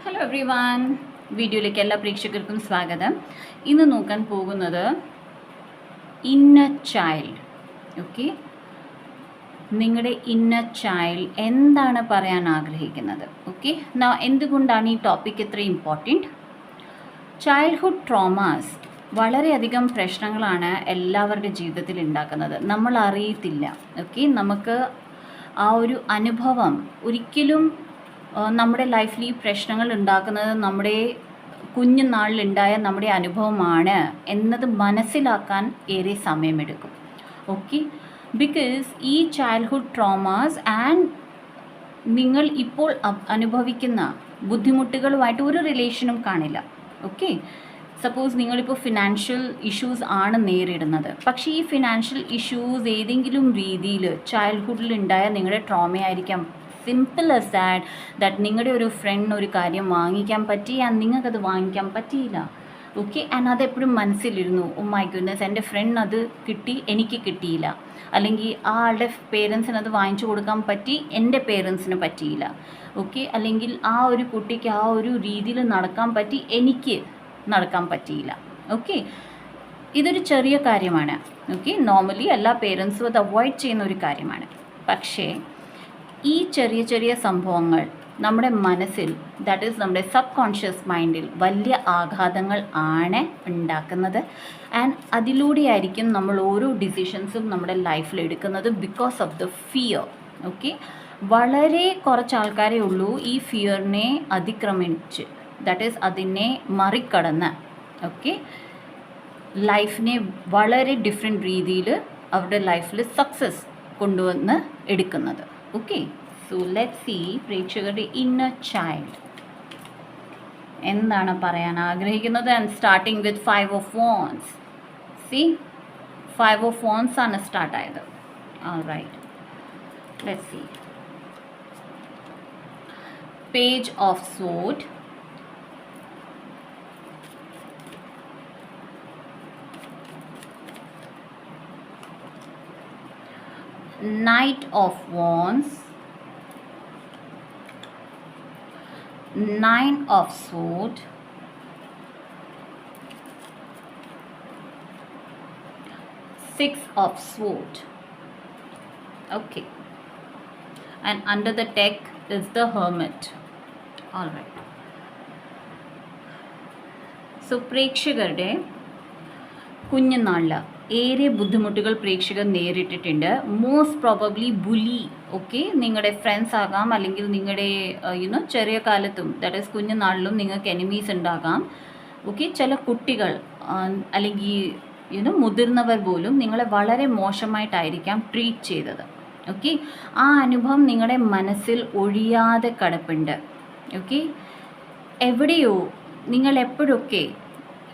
Hello every one, വീഡിയോയിലേക്ക് എല്ലാ പ്രേക്ഷകർക്കും സ്വാഗതം. ഇന്ന് നോക്കാൻ പോകുന്നത് ഇന്നർ ചൈൽഡ്. ഓക്കെ, നിങ്ങളുടെ ഇന്നർ ചൈൽഡ് എന്താണ് പറയാൻ ആഗ്രഹിക്കുന്നത്? ഓക്കെ, എന്തുകൊണ്ടാണ് ഈ ടോപ്പിക് ഇത്ര ഇമ്പോർട്ടൻറ്റ്? ചൈൽഡ്ഹുഡ് ട്രോമാസ് വളരെയധികം പ്രശ്നങ്ങളാണ് എല്ലാവരുടെ ജീവിതത്തിൽ ഉണ്ടാക്കുന്നത്. നമ്മൾ അറിയത്തില്ല. ഓക്കെ, നമുക്ക് ആ ഒരു അനുഭവം ഒരിക്കലും നമ്മുടെ ലൈഫിൽ ഈ പ്രശ്നങ്ങൾ ഉണ്ടാക്കുന്നത് നമ്മുടെ കുഞ്ഞുനാളിലുണ്ടായ നമ്മുടെ അനുഭവമാണ് എന്നത് മനസ്സിലാക്കാൻ ഏറെ സമയമെടുക്കും. ഓക്കെ, ബിക്കോസ് ഈ ചൈൽഡ്ഹുഡ് ട്രോമാസ് ആൻഡ് നിങ്ങൾ ഇപ്പോൾ അനുഭവിക്കുന്ന ബുദ്ധിമുട്ടുകളുമായിട്ട് ഒരു റിലേഷനും കാണില്ല. ഓക്കെ, സപ്പോസ് നിങ്ങളിപ്പോൾ ഫിനാൻഷ്യൽ ഇഷ്യൂസ് ആണ് നേരിടുന്നത്, പക്ഷേ ഈ ഫിനാൻഷ്യൽ ഇഷ്യൂസ് ഏതെങ്കിലും രീതിയിൽ ചൈൽഡ്ഹുഡിൽ ഉണ്ടായ നിങ്ങളുടെ ട്രോമയായിരിക്കാം. സിമ്പിൾ ആസ് ദാറ്റ് നിങ്ങളുടെ ഒരു ഫ്രണ്ട് ഒരു കാര്യം വാങ്ങിക്കാൻ പറ്റി ആൻഡ് നിങ്ങൾക്കത് വാങ്ങിക്കാൻ പറ്റിയില്ല. ഓക്കെ, ആൻഡ് അതെപ്പോഴും മനസ്സിലിരുന്നു. ഓ മൈ ഗുഡ്നസ്, എൻ്റെ ഫ്രണ്ട് അത് കിട്ടി, എനിക്ക് കിട്ടിയില്ല. അല്ലെങ്കിൽ ആ ആളുടെ പേരൻസിന് അത് വാങ്ങിച്ചു കൊടുക്കാൻ പറ്റി, എൻ്റെ പേരൻസിന് പറ്റിയില്ല. ഓക്കെ, അല്ലെങ്കിൽ ആ ഒരു കുട്ടിക്ക് ആ ഒരു രീതിയിൽ നടക്കാൻ പറ്റി, എനിക്ക് നടക്കാൻ പറ്റിയില്ല. ഓക്കെ, ഇതൊരു ചെറിയ കാര്യമാണ്. ഓക്കെ, നോർമലി എല്ലാ പേരൻസും അത് അവോയ്ഡ് ചെയ്യുന്ന ഒരു കാര്യമാണ്. പക്ഷേ ഈ ചെറിയ ചെറിയ സംഭവങ്ങൾ നമ്മുടെ മനസ്സിൽ, ദാറ്റ് ഈസ് നമ്മുടെ സബ് കോൺഷ്യസ് മൈൻഡിൽ വലിയ ആഘാതങ്ങൾ ആണ് ഉണ്ടാക്കുന്നത്. ആൻഡ് അതിലൂടെയായിരിക്കും നമ്മൾ ഓരോ ഡിസിഷൻസും നമ്മുടെ ലൈഫിൽ എടുക്കുന്നത് because of the fear. Okay, വളരെ കുറച്ച് ആൾക്കാരേ ഉള്ളൂ ഈ ഫിയറിനെ അതിക്രമിച്ച്, ദാറ്റ് ഈസ് അതിനെ മറികടന്ന് ഓക്കെ ലൈഫിനെ വളരെ ഡിഫറെൻറ്റ് രീതിയിൽ അവരുടെ ലൈഫിൽ സക്സസ് കൊണ്ടുവന്ന് എടുക്കുന്നത്. ഓക്കെ, സോ ലെറ്റ്സ് സീ പ്രേക്ഷകരുടെ ഇന്നർ ചൈൽഡ് എന്താണ് പറയാൻ ആഗ്രഹിക്കുന്നത്. And starting with 5 of Wands. See 5 of Wands ആണ് സ്റ്റാർട്ടായത്. Alright, let's see. Page of Sword, Knight of Wands, 9 of Swords, Six of Swords. Okay, and under the deck is the Hermit. All right. So പ്രേക്ഷകരുടെ കുഞ്ഞുനാളിൽ ഏറെ ബുദ്ധിമുട്ടുകൾ പ്രേക്ഷകർ നേരിട്ടിട്ടുണ്ട്. Most probably bully. Okay, നിങ്ങളുടെ friends ആകാം, അല്ലെങ്കിൽ നിങ്ങളുടെ ചെറിയ കാലത്തും, ദാറ്റ് ഈസ് കുഞ്ഞുനാളിലും നിങ്ങൾക്ക് എനിമീസ് ഉണ്ടാകാം. ഓക്കെ, ചില കുട്ടികൾ അല്ലെങ്കിൽ മുതിർന്നവർ പോലും നിങ്ങളെ വളരെ മോശമായിട്ടായിരിക്കാം ട്രീറ്റ് ചെയ്തത്. ഓക്കെ, ആ അനുഭവം നിങ്ങളുടെ മനസ്സിൽ ഒഴിയാതെ കിടപ്പുണ്ട്. ഓക്കെ, എവിടെയോ നിങ്ങൾ എപ്പോഴൊക്കെ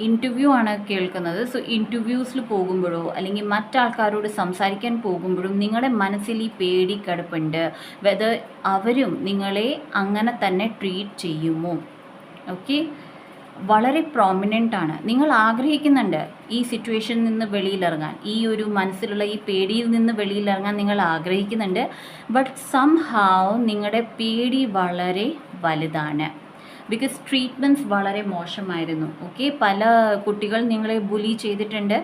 ഇൻ്റർവ്യൂ ആണ് കേൾക്കുന്നത്. സോ ഇൻ്റർവ്യൂസിൽ പോകുമ്പോഴോ അല്ലെങ്കിൽ മറ്റാൾക്കാരോട് സംസാരിക്കാൻ പോകുമ്പോഴും നിങ്ങളുടെ മനസ്സിൽ ഈ പേടി കിടപ്പുണ്ട്. വെദർ അവരും നിങ്ങളെ അങ്ങനെ തന്നെ ട്രീറ്റ് ചെയ്യുമോ? ഓക്കെ, വളരെ പ്രോമിനൻ്റ് ആണ്. നിങ്ങൾ ആഗ്രഹിക്കുന്നുണ്ട് ഈ സിറ്റുവേഷനിൽ നിന്ന് വെളിയിലിറങ്ങാൻ, ഈ ഒരു മനസ്സിലുള്ള ഈ പേടിയിൽ നിന്ന് വെളിയിലിറങ്ങാൻ നിങ്ങൾ ആഗ്രഹിക്കുന്നുണ്ട്. ബട്ട് സംഹൗ നിങ്ങളുടെ പേടി വളരെ വലുതാണ്. ബിക്കോസ് ട്രീറ്റ്മെൻറ്റ്സ് വളരെ മോശമായിരുന്നു. ഓക്കെ, പല കുട്ടികൾ നിങ്ങളെ ബുലി ചെയ്തിട്ടുണ്ട്.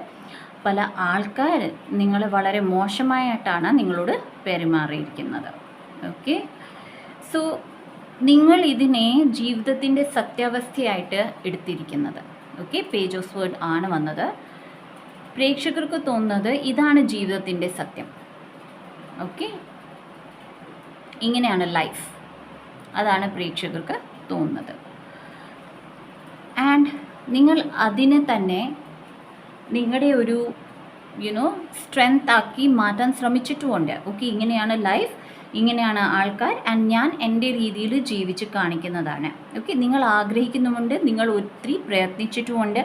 പല ആൾക്കാർ നിങ്ങളെ വളരെ മോശമായിട്ടാണ് നിങ്ങളോട് പെരുമാറിയിരിക്കുന്നത്. ഓക്കെ, സോ നിങ്ങൾ ഇതിനെ ജീവിതത്തിൻ്റെ സത്യാവസ്ഥയായിട്ട് എടുത്തിരിക്കുന്നത്. ഓക്കെ, പേജ് ഓഫ് സ്വേർഡ് ആണ് വന്നത്. പ്രേക്ഷകർക്ക് തോന്നുന്നത് ഇതാണ് ജീവിതത്തിൻ്റെ സത്യം. ഓക്കെ, ഇങ്ങനെയാണ് ലൈഫ്, അതാണ് പ്രേക്ഷകർക്ക് തോന്നുന്നത്. ആൻഡ് നിങ്ങൾ അതിനെ തന്നെ നിങ്ങളുടെ ഒരു സ്ട്രെങ്ത് ആക്കി മാറ്റാൻ ശ്രമിച്ചിട്ടുമുണ്ട്. ഓക്കെ, ഇങ്ങനെയാണ് ലൈഫ്, ഇങ്ങനെയാണ് ആൾക്കാർ, ആൻഡ് ഞാൻ എൻ്റെ രീതിയിൽ ജീവിച്ച് കാണിക്കുന്നതാണ്. ഓക്കെ, നിങ്ങൾ ആഗ്രഹിക്കുന്നുമുണ്ട്, നിങ്ങൾ ഒത്തിരി പ്രയത്നിച്ചിട്ടുമുണ്ട്,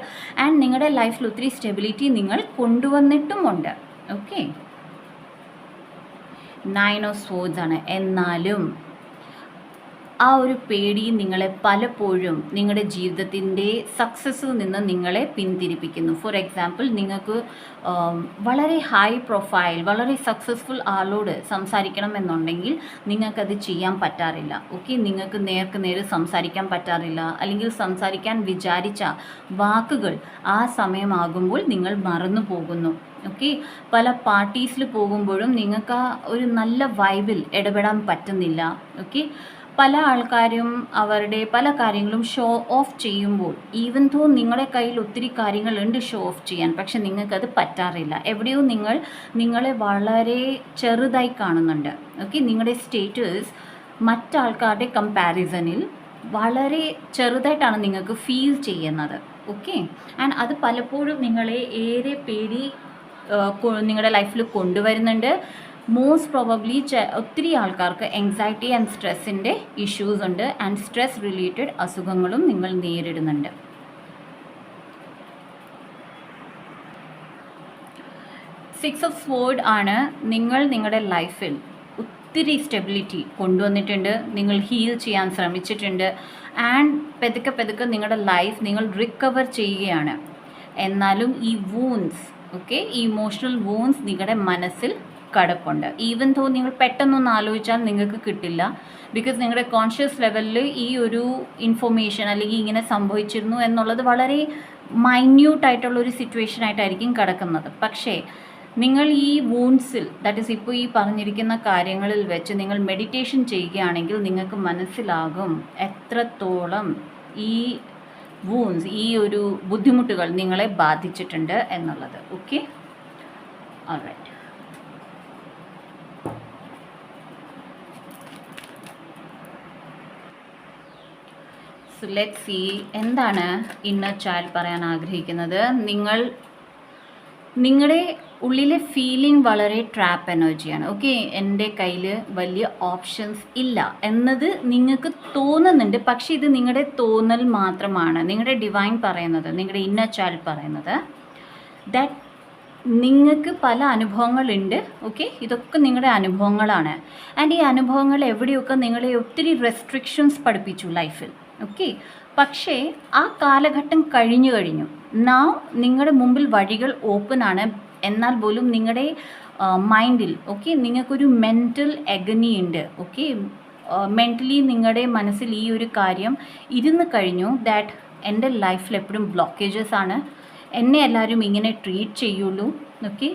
ആൻഡ് നിങ്ങളുടെ ലൈഫിൽ ഒത്തിരി സ്റ്റെബിലിറ്റി നിങ്ങൾ കൊണ്ടുവന്നിട്ടുമുണ്ട്. ഓക്കെ, 9 of Swords ആണ്. എന്നാലും ആ ഒരു പേടി നിങ്ങളെ പലപ്പോഴും നിങ്ങളുടെ ജീവിതത്തിൻ്റെ സക്സസ്സിൽ നിന്ന് നിങ്ങളെ പിന്തിരിപ്പിക്കുന്നു. ഫോർ എക്സാമ്പിൾ, നിങ്ങൾക്ക് വളരെ ഹൈ പ്രൊഫൈൽ, വളരെ സക്സസ്ഫുൾ ആളോട് സംസാരിക്കണം എന്നുണ്ടെങ്കിൽ നിങ്ങൾക്കത് ചെയ്യാൻ പറ്റാറില്ല. ഓക്കെ, നിങ്ങൾക്ക് നേർക്ക് നേരെ സംസാരിക്കാൻ പറ്റാറില്ല, അല്ലെങ്കിൽ സംസാരിക്കാൻ വിചാരിച്ച വാക്കുകൾ ആ സമയമാകുമ്പോൾ നിങ്ങൾ മറന്നു പോകുന്നു. ഓക്കെ, പല പാർട്ടീസിൽ പോകുമ്പോഴും നിങ്ങൾക്ക് ആ ഒരു നല്ല വൈബിൽ ഇടപെടാൻ പറ്റുന്നില്ല. ഓക്കെ, പല ആൾക്കാരും അവരുടെ പല കാര്യങ്ങളും ഷോ ഓഫ് ചെയ്യുമ്പോൾ ഈവൻ ദോ നിങ്ങളുടെ കയ്യിൽ ഒത്തിരി കാര്യങ്ങളുണ്ട് ഷോ ഓഫ് ചെയ്യാൻ, പക്ഷെ നിങ്ങൾക്കത് പറ്റാറില്ല. എവിടെയോ നിങ്ങളെ വളരെ ചെറുതായി കാണുന്നുണ്ട്. ഓക്കെ, നിങ്ങളുടെ സ്റ്റേറ്റസ് മറ്റാൾക്കാരുടെ കമ്പാരിസണിൽ വളരെ ചെറുതായിട്ടാണ് നിങ്ങൾക്ക് ഫീൽ ചെയ്യുന്നത്. ഓക്കെ, ആൻഡ് അത് പലപ്പോഴും നിങ്ങളെ ഏറെ പേടി നിങ്ങളുടെ ലൈഫിൽ കൊണ്ടുവരുന്നുണ്ട്. മോസ്റ്റ് പ്രോബബ്ലി ഒത്തിരി ആൾക്കാർക്ക് എൻസൈറ്റി ആൻഡ് സ്ട്രെസ്സിൻ്റെ ഇഷ്യൂസ് ഉണ്ട്, ആൻഡ് സ്ട്രെസ് റിലേറ്റഡ് അസുഖങ്ങളും നിങ്ങൾ നേരിടുന്നുണ്ട്. സിക്സ് ഓഫ് സ്വോർഡ് ആണ് നിങ്ങളുടെ ലൈഫിൽ ഒത്തിരി സ്റ്റെബിലിറ്റി കൊണ്ടുവന്നിട്ടുണ്ട്. നിങ്ങൾ ഹീൽ ചെയ്യാൻ ശ്രമിച്ചിട്ടുണ്ട്, ആൻഡ് പതുക്കെ നിങ്ങളുടെ ലൈഫ് നിങ്ങൾ റിക്കവർ ചെയ്യുകയാണ്. എന്നാലും ഈ വൂൺസ്, ഓക്കെ, ഈ ഇമോഷണൽ വൂൺസ് നിങ്ങളുടെ മനസ്സിൽ കിടപ്പുണ്ട്. ഈവൻ ദോ നിങ്ങൾ പെട്ടെന്നൊന്ന് ആലോചിച്ചാൽ നിങ്ങൾക്ക് കിട്ടില്ല. ബിക്കോസ് നിങ്ങളുടെ കോൺഷ്യസ് ലെവലിൽ ഈ ഒരു ഇൻഫർമേഷൻ അല്ലെങ്കിൽ ഇങ്ങനെ സംഭവിച്ചിരുന്നു എന്നുള്ളത് വളരെ മൈന്യൂട്ടായിട്ടുള്ളൊരു സിറ്റുവേഷൻ ആയിട്ടായിരിക്കും കിടക്കുന്നത്. പക്ഷേ നിങ്ങൾ ഈ വൂൺസിൽ, ദാറ്റ് ഈസ് ഇപ്പോൾ ഈ പറഞ്ഞിരിക്കുന്ന കാര്യങ്ങളിൽ വെച്ച് നിങ്ങൾ മെഡിറ്റേഷൻ ചെയ്യുകയാണെങ്കിൽ നിങ്ങൾക്ക് മനസ്സിലാകും എത്രത്തോളം ഈ വൂൺസ്, ഈ ഒരു ബുദ്ധിമുട്ടുകൾ നിങ്ങളെ ബാധിച്ചിട്ടുണ്ട് എന്നുള്ളത്. Okay, alright. So let's see എന്താണ് ഇന്നർ ചൈൽഡ് പറയാൻ ആഗ്രഹിക്കുന്നത്. നിങ്ങളുടെ ഉള്ളിലെ ഫീലിംഗ് വളരെ ട്രാപ്പ് എനർജിയാണ്. ഓക്കെ, എൻ്റെ കയ്യിൽ വലിയ ഓപ്ഷൻസ് ഇല്ല എന്നത് നിങ്ങൾക്ക് തോന്നുന്നുണ്ട്, പക്ഷേ ഇത് നിങ്ങളുടെ തോന്നൽ മാത്രമാണ്. നിങ്ങളുടെ ഡിവൈൻ പറയുന്നത്, നിങ്ങളുടെ ഇന്നർ ചൈൽഡ് പറയുന്നത് ദാറ്റ് നിങ്ങൾക്ക് പല അനുഭവങ്ങളുണ്ട്. ഓക്കെ, ഇതൊക്കെ നിങ്ങളുടെ അനുഭവങ്ങളാണ്. ആൻഡ് ഈ അനുഭവങ്ങൾ എവിടെയൊക്കെ നിങ്ങളെ ഒത്തിരി റെസ്ട്രിക്ഷൻസ് പഠിപ്പിച്ചു ലൈഫിൽ. ഓക്കെ, പക്ഷേ ആ കാലഘട്ടം കഴിഞ്ഞു. നൗ നിങ്ങളുടെ മുമ്പിൽ വഴികൾ ഓപ്പൺ ആണ്. എന്നാൽ പോലും നിങ്ങളുടെ മൈൻഡിൽ, ഓക്കെ, നിങ്ങൾക്കൊരു മെൻ്റൽ എഗനി ഉണ്ട്. ഓക്കെ, മെൻ്റലി നിങ്ങളുടെ മനസ്സിൽ ഈ ഒരു കാര്യം ഇരുന്ന് കഴിഞ്ഞു ദാറ്റ് എൻ്റെ ലൈഫിൽ എപ്പോഴും ബ്ലോക്കേജസ് ആണ്, എന്നെ എല്ലാവരും ഇങ്ങനെ ട്രീറ്റ് ചെയ്യുള്ളൂ. ഓക്കെ,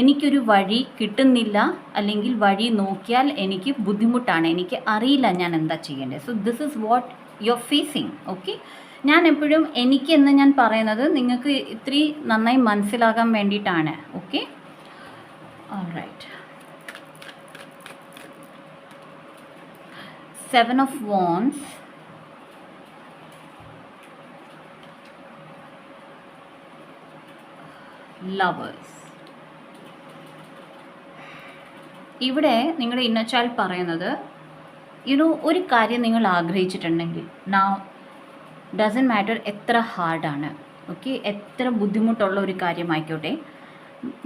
എനിക്കൊരു വഴി കിട്ടുന്നില്ല, അല്ലെങ്കിൽ വഴി നോക്കിയാൽ എനിക്ക് ബുദ്ധിമുട്ടാണ്, എനിക്ക് അറിയില്ല ഞാൻ എന്താ ചെയ്യേണ്ടത്. So this is what you are facing. Okay, ഞാൻ എപ്പോഴും എനിക്കെന്ന് ഞാൻ പറയുന്നത് നിങ്ങൾക്ക് ഇത്തിരി നന്നായി മനസ്സിലാകാൻ വേണ്ടിയിട്ടാണ്. Okay, alright. 7 of Wands, Lovers. ഇവിടെ നിങ്ങളുടെ ഇന്നർ ചൈൽഡ് പറയുന്നത്, ഒരു കാര്യം നിങ്ങൾ ആഗ്രഹിച്ചിട്ടുണ്ടെങ്കിൽ, നൗ ഡസൻറ്റ് മാറ്റർ എത്ര ഹാർഡാണ്, ഓക്കെ, എത്ര ബുദ്ധിമുട്ടുള്ള ഒരു കാര്യമായിക്കോട്ടെ,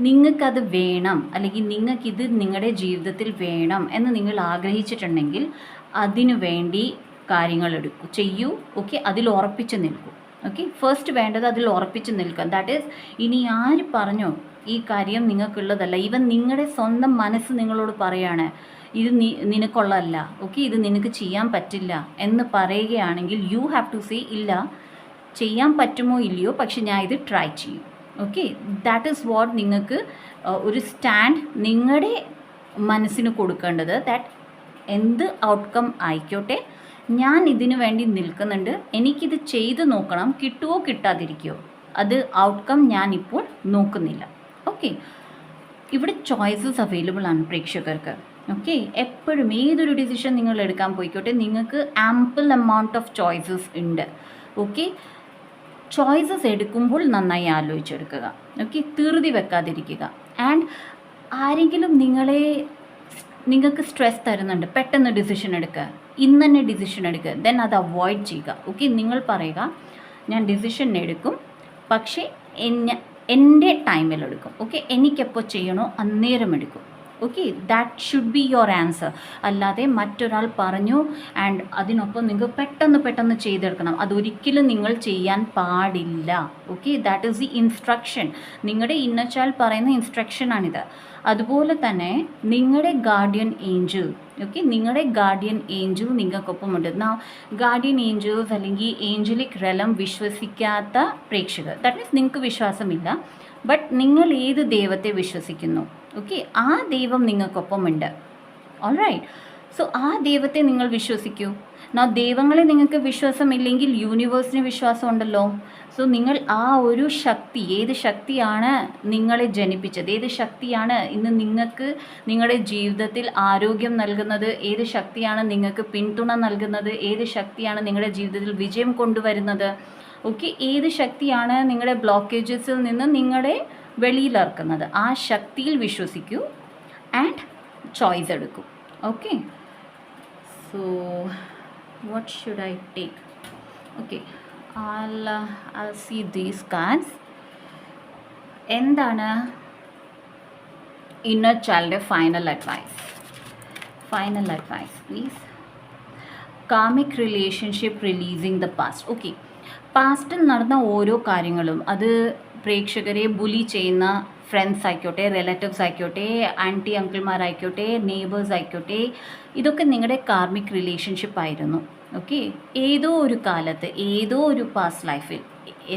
നിങ്ങൾക്കത് വേണം, അല്ലെങ്കിൽ നിങ്ങൾക്കിത് നിങ്ങളുടെ ജീവിതത്തിൽ വേണം എന്ന് നിങ്ങൾ ആഗ്രഹിച്ചിട്ടുണ്ടെങ്കിൽ അതിനു വേണ്ടി കാര്യങ്ങൾ ചെയ്യൂ. ഓക്കെ, അതിൽ ഉറപ്പിച്ച് നിൽക്കൂ. ഓക്കെ, ഫസ്റ്റ് വേണ്ടത് അതിൽ ഉറപ്പിച്ച് നിൽക്കുക. ദാറ്റ് ഈസ്, ഇനി ആര് പറഞ്ഞോ ഈ കാര്യം നിങ്ങൾക്കുള്ളതല്ല, ഈവൻ നിങ്ങളുടെ സ്വന്തം മനസ്സ് നിങ്ങളോട് പറയാണ് ഇത് നിനക്കുള്ളതല്ല, ഓക്കെ, ഇത് നിനക്ക് ചെയ്യാൻ പറ്റില്ല എന്ന് പറയുകയാണെങ്കിൽ യു ഹാവ് ടു സേ ഇല്ല, ചെയ്യാൻ പറ്റുമോ ഇല്ലയോ, പക്ഷെ ഞാൻ ഇത് ട്രൈ ചെയ്യും. ഓക്കെ, ദാറ്റ് ഈസ് വാട്ട് നിങ്ങൾക്ക് ഒരു സ്റ്റാൻഡ് നിങ്ങളുടെ മനസ്സിന് കൊടുക്കേണ്ടത്. ദാറ്റ് എന്ത് ഔട്ട്കം ആയിക്കോട്ടെ, ഞാൻ ഇതിനു വേണ്ടി നിൽക്കുന്നുണ്ട്, എനിക്കിത് ചെയ്ത് നോക്കണം, കിട്ടുമോ കിട്ടാതിരിക്കുമോ, അത് ഔട്ട്കം ഞാനിപ്പോൾ നോക്കുന്നില്ല. ഓക്കെ, ഇവിടെ ചോയ്സസ് അവൈലബിൾ ആണ് പ്രേക്ഷകർക്ക്. ഓക്കെ, എപ്പോഴും ഏതൊരു ഡിസിഷൻ നിങ്ങൾ എടുക്കാൻ പോയിക്കോട്ടെ, നിങ്ങൾക്ക് ആംപിൾ എമൗണ്ട് ഓഫ് ചോയ്സസ് ഉണ്ട്. ഓക്കെ, ചോയ്സസ് എടുക്കുമ്പോൾ നന്നായി ആലോചിച്ചെടുക്കുക. ഓക്കെ, ധൃതി വെക്കാതിരിക്കുക. ആൻഡ് ആരെങ്കിലും നിങ്ങൾക്ക് സ്ട്രെസ് തരുന്നുണ്ട്, പെട്ടെന്ന് ഡിസിഷൻ എടുക്കുക, ഇന്ന് തന്നെ ഡിസിഷൻ എടുക്കുക, ദെൻ അത് അവോയ്ഡ് ചെയ്യുക. ഓക്കെ, നിങ്ങൾ പറയുക ഞാൻ ഡിസിഷൻ എടുക്കും, പക്ഷേ എൻ്റെ ടൈമിലെടുക്കും. ഓക്കെ, എനിക്കെപ്പോൾ ചെയ്യണോ അന്നേരം എടുക്കും. Okay, that should be your answer. അല്ലാതെ മറ്റൊരാൾ പറഞ്ഞു ആൻഡ് അതിനൊപ്പം നിങ്ങൾക്ക് പെട്ടെന്ന് ചെയ്തെടുക്കണം, അതൊരിക്കലും നിങ്ങൾ ചെയ്യാൻ പാടില്ല. Okay, that is the instruction. നിങ്ങളുടെ ഇന്നർ ചൈൽഡ് പറയുന്ന ഇൻസ്ട്രക്ഷനാണിത്. അതുപോലെ തന്നെ നിങ്ങളുടെ ഗാർഡിയൻ ഏഞ്ചൽ, ഓക്കെ, നിങ്ങളുടെ ഗാർഡിയൻ ഏഞ്ചൽ നിങ്ങൾക്കൊപ്പമുണ്ട്. ഗാർഡിയൻ ഏഞ്ചൽസ് അല്ലെങ്കിൽ ഏഞ്ചലിക് റെലം വിശ്വസിക്കാത്ത പ്രേക്ഷകർ, ദാറ്റ് മീൻസ് നിങ്ങൾക്ക് വിശ്വാസമില്ല, ബട്ട് നിങ്ങൾ ഏത് ദൈവത്തെ വിശ്വസിക്കുന്നു, ഓക്കെ, ആ ദൈവം നിങ്ങൾക്കൊപ്പമുണ്ട്. ഓൾറൈറ്റ്, സോ ആ ദൈവത്തെ നിങ്ങൾ വിശ്വസിക്കൂ. ദൈവങ്ങളെ നിങ്ങൾക്ക് വിശ്വാസമില്ലെങ്കിൽ യൂണിവേഴ്സിന് വിശ്വാസം ഉണ്ടല്ലോ. സോ നിങ്ങൾ ആ ഒരു ശക്തി, ഏത് ശക്തിയാണ് നിങ്ങളെ ജനിപ്പിച്ചത്, ഏത് ശക്തിയാണ് ഇന്ന് നിങ്ങൾക്ക് നിങ്ങളുടെ ജീവിതത്തിൽ ആരോഗ്യം നൽകുന്നത്, ഏത് ശക്തിയാണ് നിങ്ങൾക്ക് പിന്തുണ നൽകുന്നത്, ഏത് ശക്തിയാണ് നിങ്ങളുടെ ജീവിതത്തിൽ വിജയം കൊണ്ടുവരുന്നത്, ഓക്കെ, ഏത് ശക്തിയാണ് നിങ്ങളുടെ ബ്ലോക്കേജസിൽ നിന്ന് നിങ്ങളെ വെളിയിലിറക്കുന്നത്, ആ ശക്തിയിൽ വിശ്വസിക്കൂ ആൻഡ് ചോയ്സ് എടുക്കൂ. Okay, so what should I take? Okay, I'll see these cards. എന്താണ് inner child final advice? Final advice please. Karmic relationship releasing the past. Okay, പാസ്റ്റിൽ നടന്ന ഓരോ കാര്യങ്ങളും, അത് പ്രേക്ഷകരെ ബുലി ചെയ്യുന്ന ഫ്രണ്ട്സ് ആയിക്കോട്ടെ, റിലേറ്റീവ്സ് ആയിക്കോട്ടെ, ആൻറ്റി അങ്കിൾമാരായിക്കോട്ടെ, നെയ്ബേഴ്സ് ആയിക്കോട്ടെ, ഇതൊക്കെ നിങ്ങളുടെ കാർമിക് റിലേഷൻഷിപ്പ് ആയിരുന്നു. ഓക്കെ, ഏതോ ഒരു കാലത്ത്, ഏതോ ഒരു പാസ്റ്റ് ലൈഫിൽ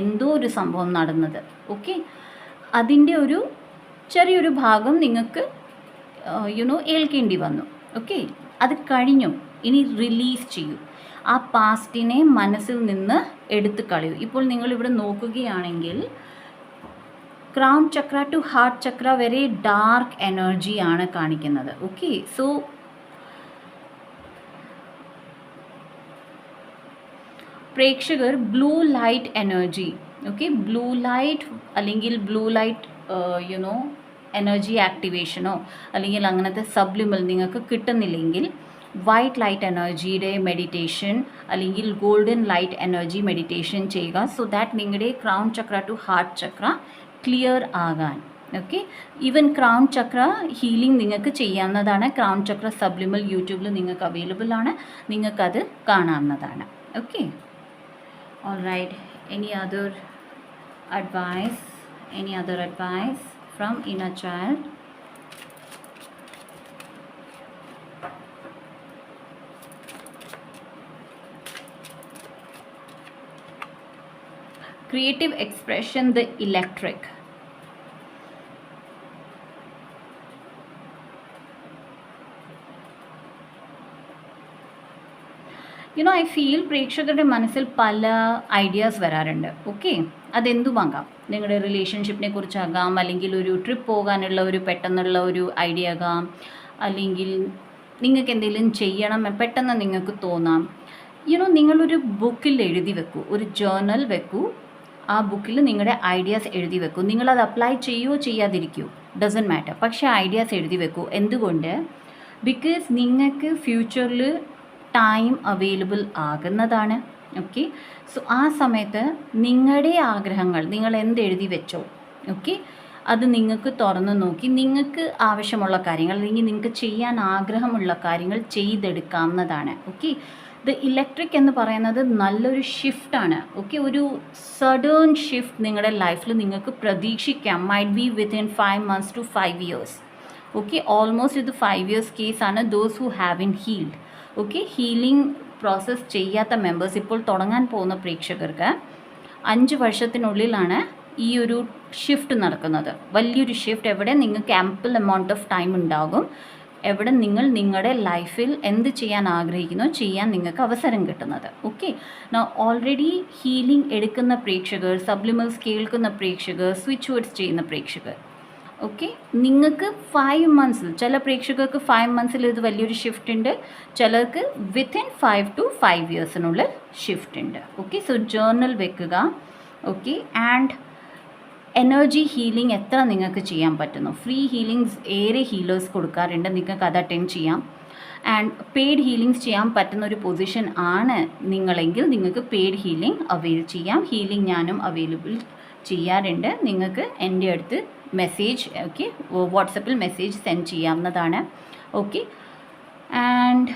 എന്തോ ഒരു സംഭവം നടന്നത്. ഓക്കെ, അതിൻ്റെ ഒരു ചെറിയൊരു ഭാഗം നിങ്ങൾക്ക് ഏൽക്കേണ്ടി വന്നു. ഓക്കെ, അത് കഴിഞ്ഞു, ഇനി റിലീസ് ചെയ്യൂ. ആ പാസ്റ്റിനെ മനസ്സിൽ നിന്ന് എടുത്തു കളയൂ. ഇപ്പോൾ നിങ്ങളിവിടെ നോക്കുകയാണെങ്കിൽ crown chakra to heart chakra വരെ ഡാർക്ക് എനർജിയാണ് കാണിക്കുന്നത്. ഓക്കെ, സോ പ്രേക്ഷകർ blue light energy, okay, blue light അല്ലെങ്കിൽ ബ്ലൂ ലൈറ്റ് എനർജി ആക്ടിവേഷനോ അല്ലെങ്കിൽ അങ്ങനത്തെ സബ്ലിമൽ നിങ്ങൾക്ക് കിട്ടുന്നില്ലെങ്കിൽ വൈറ്റ് ലൈറ്റ് എനർജിയുടെ മെഡിറ്റേഷൻ അല്ലെങ്കിൽ ഗോൾഡൻ ലൈറ്റ് എനർജി മെഡിറ്റേഷൻ ചെയ്യുക. സോ ദാറ്റ് നിങ്ങളുടെ crown chakra to heart chakra clear ആകാൻ. Okay, even crown chakra healing നിങ്ങൾക്ക് ചെയ്യാവുന്നതാണ്. ക്രൗൺ ചക്ര സബ്ലിമൽ യൂട്യൂബിൽ നിങ്ങൾക്ക് അവൈലബിൾ ആണ്, നിങ്ങൾക്കത് കാണാവുന്നതാണ്. Okay, alright, any other advice from inner child? Creative expression, the electric. I feel പ്രേക്ഷകരുടെ മനസ്സിൽ പല ഐഡിയാസ് വരാറുണ്ട്. ഓക്കെ, അതെന്തുമാകാം, നിങ്ങളുടെ റിലേഷൻഷിപ്പിനെ കുറിച്ചാകാം, അല്ലെങ്കിൽ ഒരു ട്രിപ്പ് പോകാനുള്ള ഒരു പെട്ടെന്നുള്ള ഒരു ഐഡിയ ആകാം, അല്ലെങ്കിൽ നിങ്ങൾക്ക് എന്തെങ്കിലും ചെയ്യണം പെട്ടെന്ന് നിങ്ങൾക്ക് തോന്നാം. നിങ്ങളൊരു ബുക്കിൽ എഴുതി വെക്കൂ, ഒരു ജേർണൽ വെക്കൂ, ആ ബുക്കിൽ നിങ്ങളുടെ ഐഡിയാസ് എഴുതി വെക്കൂ. നിങ്ങളത് അപ്ലൈ ചെയ്യുമോ ചെയ്യാതിരിക്കുമോ ഡസൻറ്റ് മാറ്റർ, പക്ഷേ ഐഡിയാസ് എഴുതി വെക്കൂ. എന്തുകൊണ്ട്? ബിക്കോസ് നിങ്ങൾക്ക് ഫ്യൂച്ചറിൽ ടൈം അവൈലബിൾ ആകുന്നതാണ്. ഓക്കെ, സോ ആ സമയത്ത് നിങ്ങളുടെ ആഗ്രഹങ്ങൾ നിങ്ങൾ എന്തെഴുതി വെച്ചോ, ഓക്കെ, അത് നിങ്ങൾക്ക് തുറന്ന് നോക്കി നിങ്ങൾക്ക് ആവശ്യമുള്ള കാര്യങ്ങൾ അല്ലെങ്കിൽ നിങ്ങൾക്ക് ചെയ്യാൻ ആഗ്രഹമുള്ള കാര്യങ്ങൾ ചെയ്തെടുക്കാവുന്നതാണ്. ഓക്കെ, ദ ഇലക്ട്രിക് എന്ന് പറയുന്നത് നല്ലൊരു ഷിഫ്റ്റാണ്. ഓക്കെ, ഒരു സഡേൺ ഷിഫ്റ്റ് നിങ്ങളുടെ ലൈഫിൽ നിങ്ങൾക്ക് പ്രതീക്ഷിക്കാം. Might be within 5 months to 5 years. Okay, almost ഇത് 5 years കേസാണ്. Those who have been healed. Okay, healing process ചെയ്യാത്ത മെമ്പേഴ്സ്, ഇപ്പോൾ തുടങ്ങാൻ പോകുന്ന പ്രേക്ഷകർക്ക് 5 വർഷത്തിനുള്ളിലാണ് ഈ ഒരു ഷിഫ്റ്റ് നടക്കുന്നത്. വലിയൊരു ഷിഫ്റ്റ്, എവിടെ നിങ്ങൾക്ക് ആംപിൾ എമൗണ്ട് ഓഫ് ടൈം ഉണ്ടാകും, എവിടെ നിങ്ങൾ നിങ്ങളുടെ ലൈഫിൽ എന്ത് ചെയ്യാൻ ആഗ്രഹിക്കുന്നോ ചെയ്യാൻ നിങ്ങൾക്ക് അവസരം കിട്ടുന്നത്. ഓക്കെ, ഓൾറെഡി ഹീലിംഗ് എടുക്കുന്ന പ്രേക്ഷകർ, സബ്ലിമൽസ് കേൾക്കുന്ന പ്രേക്ഷകർ, സ്വിച്ച് വേർഡ്സ് ചെയ്യുന്ന പ്രേക്ഷകർ, ഓക്കെ, നിങ്ങൾക്ക് 5 months, ചില പ്രേക്ഷകർക്ക് 5 months ഇത് വലിയൊരു ഷിഫ്റ്റ് ഉണ്ട്, ചിലർക്ക് വിത്തിൻ 5 to 5 years ഷിഫ്റ്റ് ഉണ്ട്. ഓക്കെ, സോ ജേർണൽ വെക്കുക. ഓക്കെ, ആൻഡ് എനർജി ഹീലിംഗ് എത്ര നിങ്ങൾക്ക് ചെയ്യാൻ പറ്റുന്നു, ഫ്രീ ഹീലിംഗ്സ് ഏറെ ഹീലേഴ്സ് കൊടുക്കാറുണ്ട്, നിങ്ങൾക്ക് അത് അറ്റൻഡ് ചെയ്യാം. ആൻഡ് പെയ്ഡ് ഹീലിംഗ്സ് ചെയ്യാൻ പറ്റുന്ന ഒരു പൊസിഷൻ ആണ് നിങ്ങളെങ്കിൽ നിങ്ങൾക്ക് പെയ്ഡ് ഹീലിംഗ് അവൈൽ ചെയ്യാം. ഹീലിംഗ് ഞാനും അവൈലബിൾ ചെയ്യാറുണ്ട്. നിങ്ങൾക്ക് എൻ്റെ അടുത്ത് മെസ്സേജ് ഓക്കെ വാട്സപ്പിൽ മെസ്സേജ് സെൻഡ് ചെയ്യാവുന്നതാണ്. ഓക്കെ. ആൻഡ്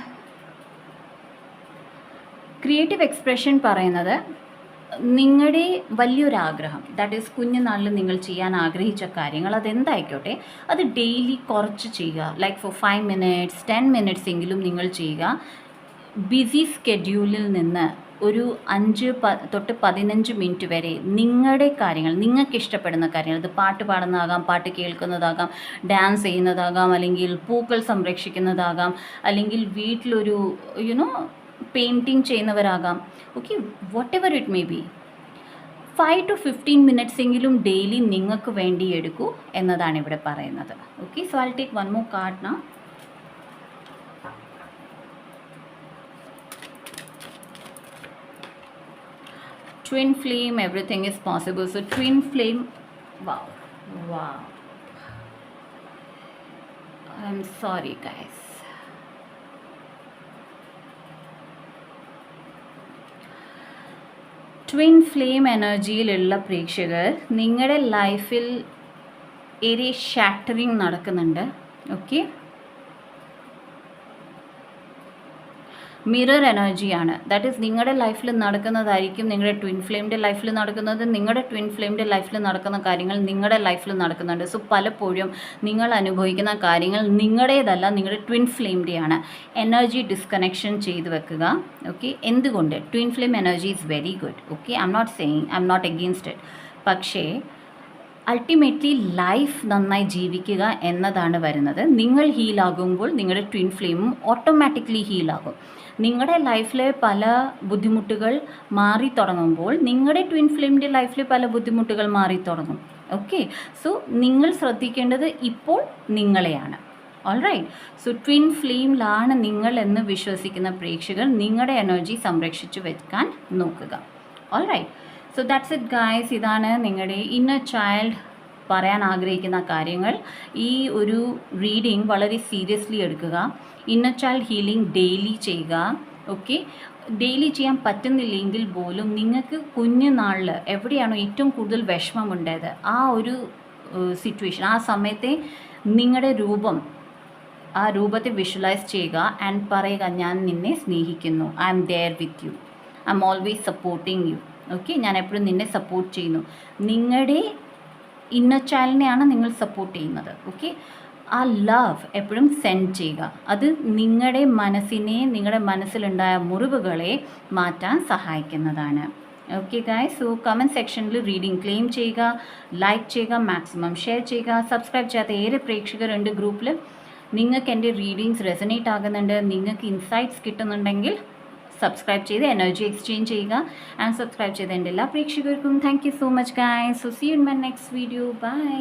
ക്രിയേറ്റീവ് എക്സ്പ്രഷൻ പറയുന്നത് നിങ്ങളുടെ വലിയൊരാഗ്രഹം, ദാറ്റ് ഈസ് കുഞ്ഞുനാളിൽ നിങ്ങൾ ചെയ്യാൻ ആഗ്രഹിച്ച കാര്യങ്ങൾ അതെന്തായിക്കോട്ടെ, അത് ഡെയിലി കുറച്ച് ചെയ്യുക. ലൈക്ക് ഫോർ 5 minutes 10 minutes എങ്കിലും നിങ്ങൾ ചെയ്യുക. ബിസി സ്കെഡ്യൂളിൽ നിന്ന് ഒരു 5 തൊട്ട് 15 മിനിറ്റ് വരെ നിങ്ങളുടെ കാര്യങ്ങൾ, നിങ്ങൾക്ക് ഇഷ്ടപ്പെടുന്ന കാര്യങ്ങൾ, അത് പാട്ട് പാടുന്നതാകാം, പാട്ട് കേൾക്കുന്നതാകാം, ഡാൻസ് ചെയ്യുന്നതാകാം, അല്ലെങ്കിൽ പൂക്കൾ സംരക്ഷിക്കുന്നതാകാം, അല്ലെങ്കിൽ വീട്ടിലൊരു പെയിൻറ്റിങ് ചെയ്യുന്നവരാകാം. Okay, whatever it may be, 5 to 15 minutes എങ്കിലും ഡെയിലി നിങ്ങൾക്ക് വേണ്ടി എടുക്കൂ എന്നതാണ് ഇവിടെ പറയുന്നത്. Okay, so I take one more card now. Twin flame, everything is possible. So twin flame, wow. I'm sorry guys. Twin flame എനർജിയിലുള്ള പ്രേക്ഷകർ, നിങ്ങളുടെ ലൈഫിൽ ഏരിയ ഷാറ്ററിങ് നടക്കുന്നുണ്ട്. ഓക്കെ, മിറർ എനർജിയാണ്. ദാറ്റ് ഈസ് നിങ്ങളുടെ ലൈഫിൽ നടക്കുന്നതായിരിക്കും നിങ്ങളുടെ ട്വിൻ ഫ്ലെയിമിൻ്റെ ലൈഫിൽ നടക്കുന്നത്. നിങ്ങളുടെ ട്വിൻ ഫ്ലെയിമിൻ്റെ ലൈഫിൽ നടക്കുന്ന കാര്യങ്ങൾ നിങ്ങളുടെ ലൈഫിൽ നടക്കുന്നുണ്ട്. സോ പലപ്പോഴും നിങ്ങൾ അനുഭവിക്കുന്ന കാര്യങ്ങൾ നിങ്ങളുടേതല്ല, നിങ്ങളുടെ ട്വിൻ ഫ്ലെയിമിൻ്റെയാണ്. എനർജി ഡിസ്കണക്ഷൻ ചെയ്ത് വെക്കുക. ഓക്കെ, എന്തുകൊണ്ട്? Twin flame energy is very good. Okay, I'm not against it. പക്ഷേ അൾട്ടിമേറ്റ്ലി ലൈഫ് നന്നായി ജീവിക്കുക എന്നതാണ് വരുന്നത്. നിങ്ങൾ ഹീലാകുമ്പോൾ നിങ്ങളുടെ ട്വിൻ ഫ്ലെയിമും ഓട്ടോമാറ്റിക്കലി ഹീലാകും. നിങ്ങളുടെ ലൈഫിലെ പല ബുദ്ധിമുട്ടുകൾ മാറി തുടങ്ങുമ്പോൾ നിങ്ങളുടെ ട്വിൻ ഫ്ലെയിമിൻ്റെ ലൈഫിൽ പല ബുദ്ധിമുട്ടുകൾ മാറി തുടങ്ങും. ഓക്കെ, സോ നിങ്ങൾ ശ്രദ്ധിക്കേണ്ടത് ഇപ്പോൾ നിങ്ങളെയാണ്. ഓൾറൈറ്റ്, സോ ട്വിൻ ഫ്ലെയിമിലാണ് നിങ്ങൾ എന്ന് വിശ്വസിക്കുന്ന പ്രേക്ഷകർ നിങ്ങളുടെ എനർജി സംരക്ഷിച്ചു വെക്കാൻ നോക്കുക. Alright, so that's it guys. ഇതാണ് നിങ്ങളുടെ ഇന്നർ ചൈൽഡ് പറയാൻ ആഗ്രഹിക്കുന്ന കാര്യങ്ങൾ. ഈ ഒരു റീഡിങ് വളരെ സീരിയസ്ലി എടുക്കുക. ഇന്നർ ചൈൽഡ് ഹീലിംഗ് ഡെയിലി ചെയ്യുക. ഓക്കെ, ഡെയിലി ചെയ്യാൻ പറ്റുന്നില്ലെങ്കിൽ പോലും നിങ്ങൾക്ക് കുഞ്ഞുനാളിൽ എവിടെയാണോ ഏറ്റവും കൂടുതൽ വിഷമമുണ്ടായത് ആ ഒരു സിറ്റുവേഷൻ, ആ സമയത്തെ നിങ്ങളുടെ ആ രൂപത്തെ വിഷ്വലൈസ് ചെയ്യുക ആൻഡ് പറയുക, ഞാൻ നിന്നെ സ്നേഹിക്കുന്നു, I am there with you, I am always supporting you. Okay, ഞാൻ എപ്പോഴും നിന്നെ സപ്പോർട്ട് ചെയ്യുന്നു. നിങ്ങളുടെ ഇന്നർ ചൈൽഡിനെയാണ് നിങ്ങൾ സപ്പോർട്ട് ചെയ്യുന്നത്. ഓക്കെ, ആ ലവ് എപ്പോഴും സെൻഡ് ചെയ്യുക. അത് നിങ്ങളുടെ നിങ്ങളുടെ മനസ്സിലുണ്ടായ മുറിവുകളെ മാറ്റാൻ സഹായിക്കുന്നതാണ്. ഓക്കെ ഗായ്സ്, സോ കമൻറ്റ് സെക്ഷനിൽ റീഡിംഗ് ക്ലെയിം ചെയ്യുക, ലൈക്ക് ചെയ്യുക, മാക്സിമം ഷെയർ ചെയ്യുക. സബ്സ്ക്രൈബ് ചെയ്യാത്ത ഏറെ പ്രേക്ഷകരുണ്ട് ഗ്രൂപ്പിൽ. നിങ്ങൾക്ക് എൻ്റെ റീഡിങ്സ് റെസനേറ്റ് ആകുന്നുണ്ട്, നിങ്ങൾക്ക് ഇൻസൈറ്റ്സ് കിട്ടുന്നുണ്ടെങ്കിൽ സബ്സ്ക്രൈബ് ചെയ്ത് എനർജി എക്സ്ചേഞ്ച് ചെയ്യുക. ആൻഡ് സബ്സ്ക്രൈബ് ചെയ്ത എൻ്റെ എല്ലാ പ്രേക്ഷകർക്കും thank you so much guys. So see you in my next video. By.